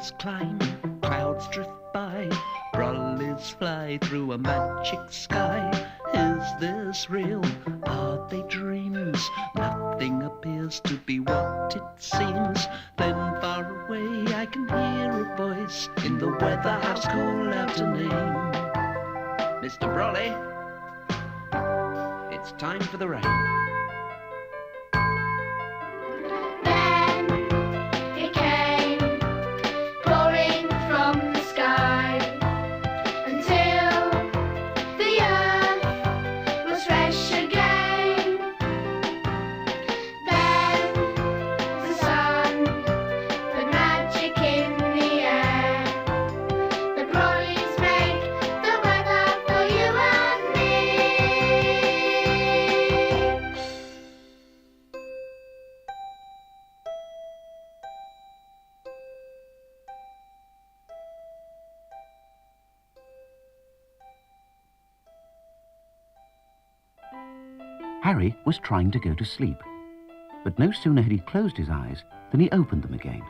trees climb, clouds drift by, Brollys fly through a magic sky. Is this real? Are they dreams? Nothing appears to be what it seems. Then far away I can hear a voice in the weather house call out a name. Mr. Brawley, it's time for the rain. Harry was trying to go to sleep, but no sooner had he closed his eyes than he opened them again.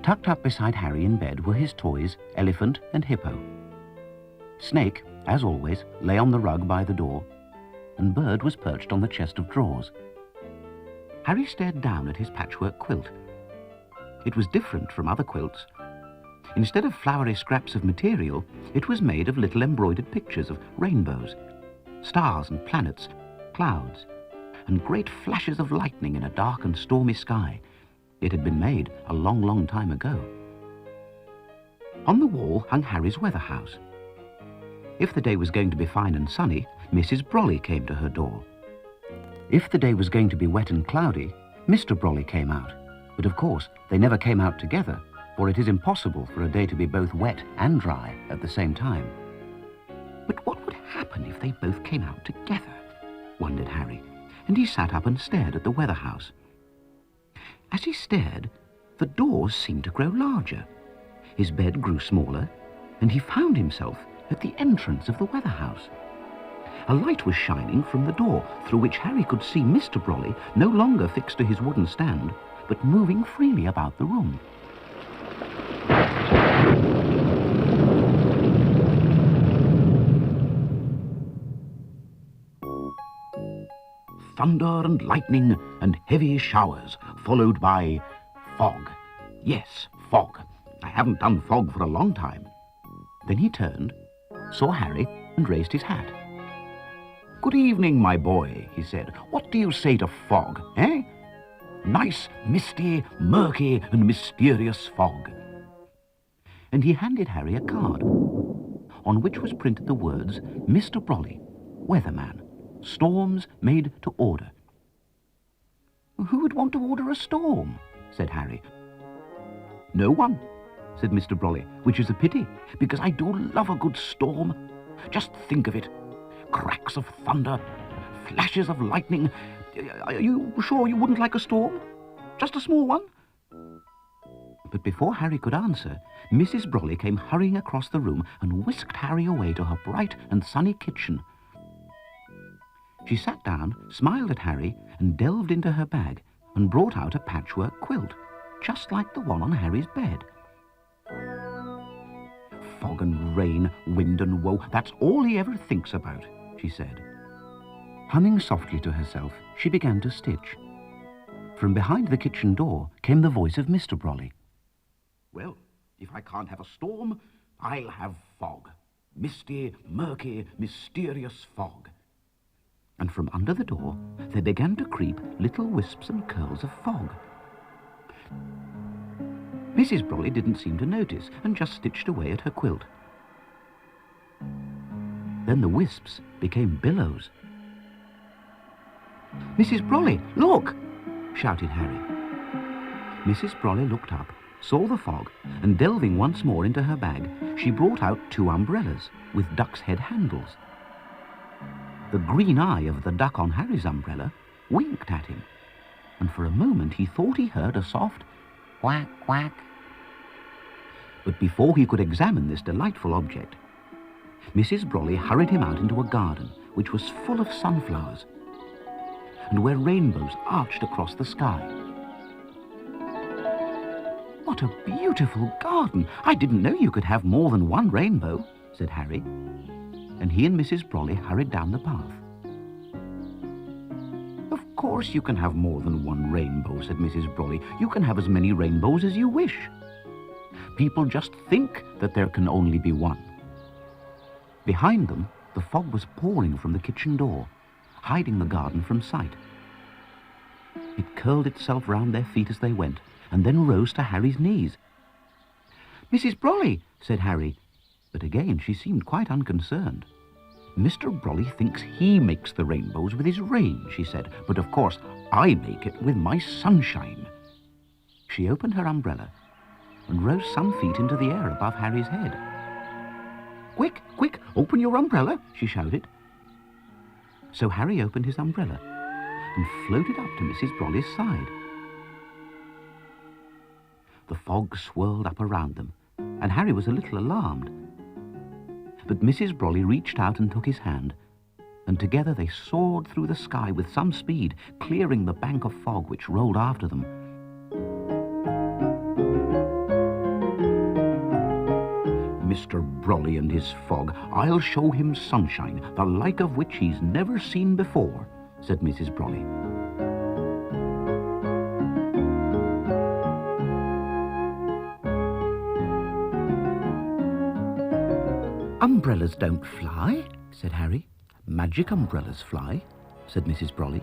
Tucked up beside Harry in bed were his toys, Elephant and Hippo. Snake, as always, lay on the rug by the door, and Bird was perched on the chest of drawers. Harry stared down at his patchwork quilt. It was different from other quilts. Instead of flowery scraps of material, it was made of little embroidered pictures of rainbows, stars and planets, clouds, and great flashes of lightning in a dark and stormy sky. It had been made a long, long time ago. On the wall hung Harry's weather house. If the day was going to be fine and sunny, Mrs. Brawley came to her door. If the day was going to be wet and cloudy, Mr. Brawley came out. But of course, they never came out together, for it is impossible for a day to be both wet and dry at the same time. But what would happen if they both came out together? Wondered Harry, and he sat up and stared at the weather house. As he stared, the doors seemed to grow larger. His bed grew smaller, and he found himself at the entrance of the weather house. A light was shining from the door, through which Harry could see Mr. Brawley no longer fixed to his wooden stand, but moving freely about the room. Thunder and lightning and heavy showers, followed by fog. Yes, fog. I haven't done fog for a long time. Then he turned, saw Harry, and raised his hat. "Good evening, my boy," he said. "What do you say to fog, eh? Nice, misty, murky, and mysterious fog." And he handed Harry a card, on which was printed the words, "Mr. Brawley, Weatherman. Storms made to order." "Who would want to order a storm?" said Harry. "No one," said Mr. Brawley, "which is a pity, because I do love a good storm. Just think of it. Cracks of thunder, flashes of lightning. Are you sure you wouldn't like a storm? Just a small one?" But before Harry could answer, Mrs. Brawley came hurrying across the room and whisked Harry away to her bright and sunny kitchen. She sat down, smiled at Harry, and delved into her bag and brought out a patchwork quilt, just like the one on Harry's bed. "Fog and rain, wind and woe, that's all he ever thinks about," she said. Humming softly to herself, she began to stitch. From behind the kitchen door came the voice of Mr. Brawley. "Well, if I can't have a storm, I'll have fog. Misty, murky, mysterious fog." And from under the door there began to creep little wisps and curls of fog. Mrs. Brawley didn't seem to notice and just stitched away at her quilt. Then the wisps became billows. "Mrs. Brawley, look!" shouted Harry. Mrs. Brawley looked up, saw the fog, and delving once more into her bag, she brought out 2 umbrellas with duck's head handles. The green eye of the duck on Harry's umbrella winked at him, and for a moment he thought he heard a soft quack, quack. But before he could examine this delightful object, Mrs. Brawley hurried him out into a garden which was full of sunflowers, and where rainbows arched across the sky. "What "What a beautiful garden! I didn't know you could have more than one rainbow," said Harry. And he and Mrs. Brawley hurried down the path. "Of course you can have more than one rainbow," said Mrs. Brawley. "You can have as many rainbows as you wish. People just think that there can only be one." Behind them, the fog was pouring from the kitchen door, hiding the garden from sight. It curled itself round their feet as they went, and then rose to Harry's knees. "Mrs. Brawley," said Harry, but again she seemed quite unconcerned. "Mr. Brawley thinks he makes the rainbows with his rain," she said, "but of course I make it with my sunshine." She opened her umbrella and rose some feet into the air above Harry's head. "Quick, quick, open your umbrella," she shouted. So Harry opened his umbrella and floated up to Mrs. Brawley's side. The fog swirled up around them, and Harry was a little alarmed. But Mrs. Brawley reached out and took his hand, and together they soared through the sky with some speed, clearing the bank of fog which rolled after them. "Mr. Brawley and his fog, I'll show him sunshine, the like of which he's never seen before," said Mrs. Brawley. "Umbrellas don't fly," said Harry. "Magic umbrellas fly," said Mrs. Brawley.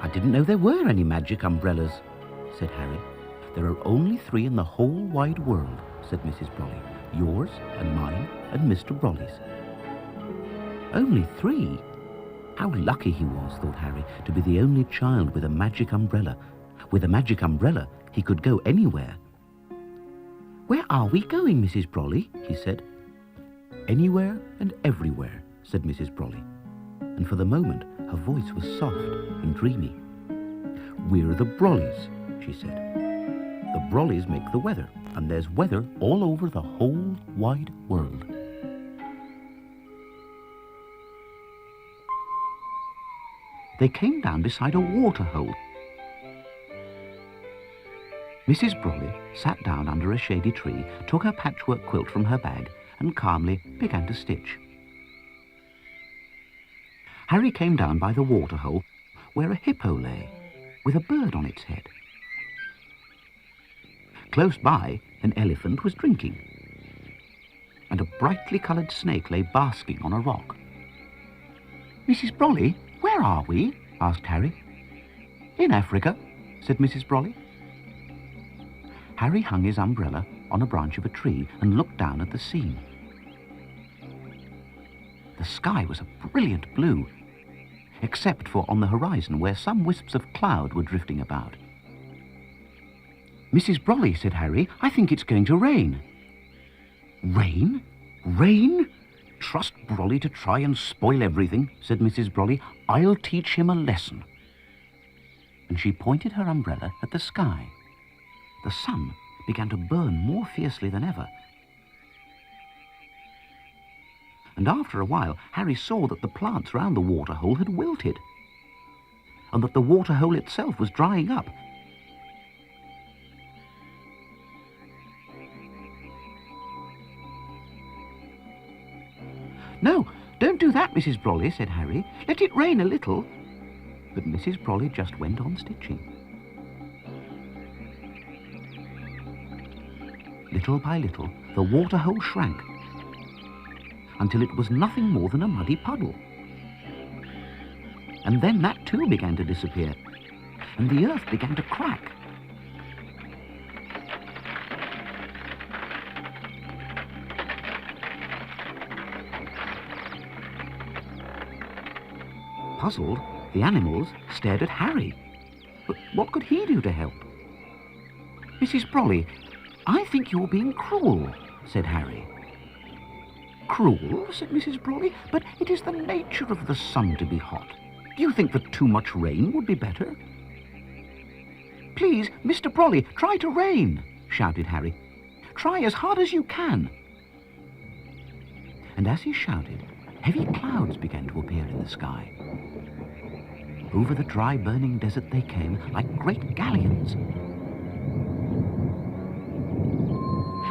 "I didn't know there were any magic umbrellas," said Harry. "There are only 3 in the whole wide world," said Mrs. Brawley. "Yours and mine and Mr. Brawley's." "Only 3? How lucky he was," thought Harry, "to be the only child with a magic umbrella. With a magic umbrella, he could go anywhere." "Where are we going, Mrs. Brawley?" he said. "Anywhere and everywhere," said Mrs. Brawley, and for the moment her voice was soft and dreamy. "We're the Brawlys," she said. "The Brawlys make the weather, and there's weather all over the whole wide world." They came down beside a water hole. Mrs. Brawley sat down under a shady tree, took her patchwork quilt from her bag, and calmly began to stitch. Harry came down by the water hole, where a hippo lay, with a bird on its head. Close by, an elephant was drinking, and a brightly coloured snake lay basking on a rock. "Mrs. Brawley, where are we?" asked Harry. "In Africa," said Mrs. Brawley. Harry hung his umbrella on a branch of a tree and looked down at the scene. The sky was a brilliant blue, except for on the horizon where some wisps of cloud were drifting about. "Mrs. Brawley," said Harry, "I think it's going to rain." "Rain? Rain? Trust Brawley to try and spoil everything," said Mrs. Brawley. "I'll teach him a lesson." And she pointed her umbrella at the sky. The sun began to burn more fiercely than ever. And after a while, Harry saw that the plants round the waterhole had wilted, and that the waterhole itself was drying up. "No, don't do that, Mrs. Brawley," said Harry. "Let it rain a little." But Mrs. Brawley just went on stitching. Little by little, the waterhole shrank, until it was nothing more than a muddy puddle. And then that too began to disappear, and the earth began to crack. Puzzled, the animals stared at Harry. But what could he do to help? "Mrs. Brawley, I think you're being cruel," said Harry. "Cruel?" said Mrs. Brawley. "But it is the nature of the sun to be hot. Do you think that too much rain would be better?" "Please, Mr. Brawley, try to rain," shouted Harry. "Try as hard as you can." And as he shouted, heavy clouds began to appear in the sky. Over the dry, burning desert they came, like great galleons.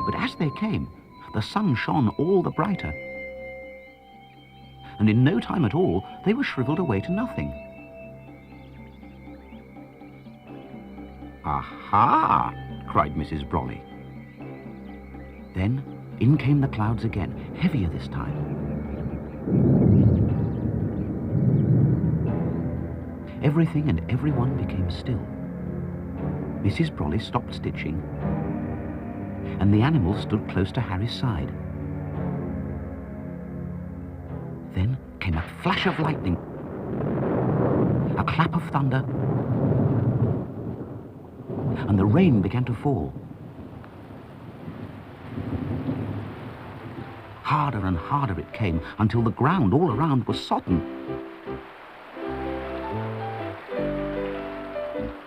But as they came, the sun shone all the brighter. And in no time at all, they were shriveled away to nothing. "Aha!" cried Mrs. Brawley. Then in came the clouds again, heavier this time. Everything and everyone became still. Mrs. Brawley stopped stitching, and the animals stood close to Harry's side. Then came a flash of lightning, a clap of thunder, and the rain began to fall. Harder and harder it came, until the ground all around was sodden.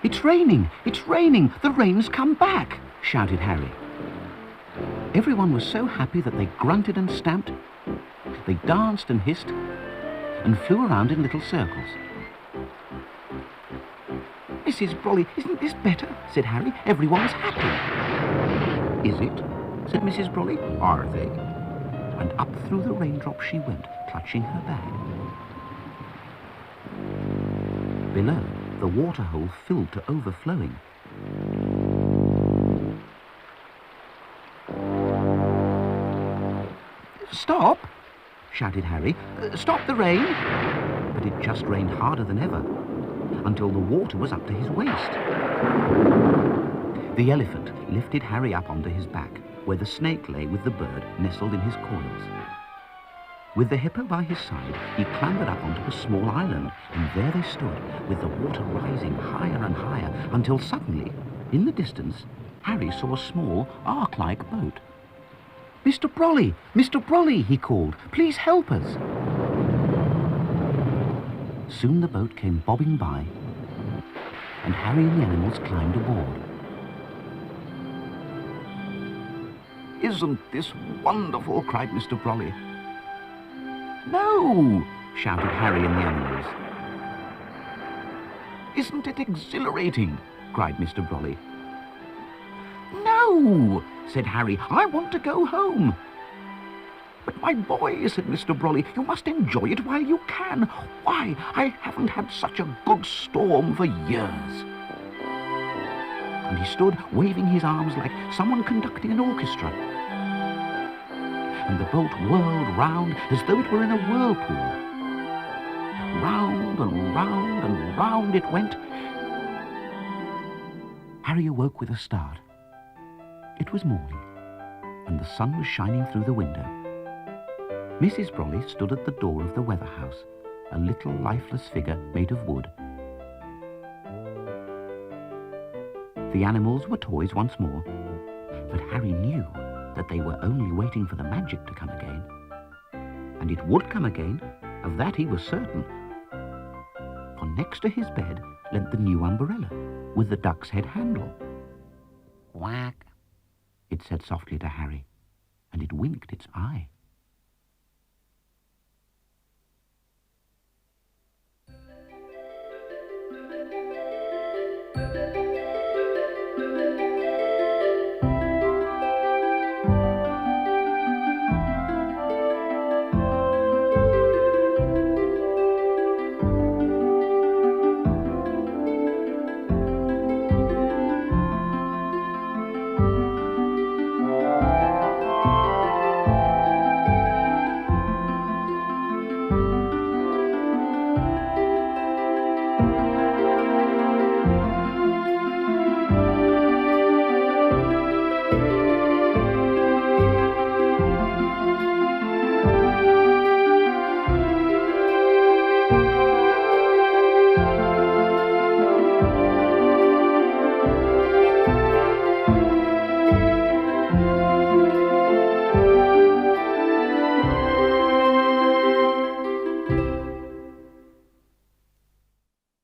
"It's raining! It's raining! The rain's come back!" shouted Harry. Everyone was so happy that they grunted and stamped. They danced and hissed and flew around in little circles. "Mrs. Brawley, isn't this better?" said Harry. "Everyone's happy." "Is it?" said Mrs. Brawley. "Are they?" And up through the raindrops she went, clutching her bag. Below, the waterhole filled to overflowing. "Stop!" shouted Harry. "Stop the rain!" But it just rained harder than ever, until the water was up to his waist. The elephant lifted Harry up onto his back, where the snake lay with the bird nestled in his coils. With the hippo by his side, he clambered up onto a small island, and there they stood, with the water rising higher and higher, until suddenly, in the distance, Harry saw a small, ark-like boat. "Mr. Brawley! Mr. Brawley!" he called. "Please help us!" Soon the boat came bobbing by, and Harry and the animals climbed aboard. "Isn't this wonderful?" cried Mr. Brawley. "No!" shouted Harry and the animals. "Isn't it exhilarating?" cried Mr. Brawley. "No!" said Harry. "I want to go home." "But my boy," said Mr. Brawley, "you must enjoy it while you can. Why, I haven't had such a good storm for years." And he stood waving his arms like someone conducting an orchestra. And the boat whirled round as though it were in a whirlpool. Round and round and round it went. Harry awoke with a start. It was morning, and the sun was shining through the window. Mrs. Brawley stood at the door of the weather house, a little lifeless figure made of wood. The animals were toys once more, but Harry knew that they were only waiting for the magic to come again. And it would come again, of that he was certain. For next to his bed leant the new umbrella, with the duck's head handle. "Quack," it said softly to Harry, and it winked its eye.